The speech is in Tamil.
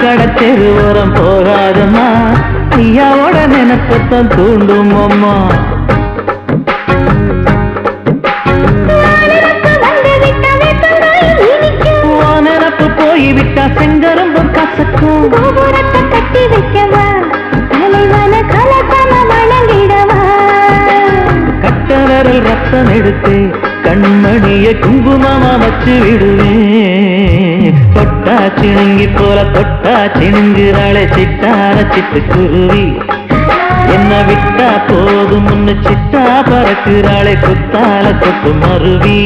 கடத்தெரு ஓரம் போகாதம்மா, ஐயாவோட நினைப்பத்தான் தூண்டும் அம்மா. நினப்பு போய்விட்டா செங்கரும்பும் கசக்கும். கோபுரத்தை கட்டி வைக்கவா, தலைவன கலசம வணங்கிடவா. கட்ட விரல் ரத்தம் எடுத்து கண்மணிய குங்குமமா வச்சு விடுவேன். தொட்டா சிணுங்கி போல தொட்டா சிணுங்குறாளே சிட்டார சிட்டு குருவி. என்ன விட்டா போதும் முன்னு சிட்டா பறக்குறாளே குத்தால கொட்டு மருவி.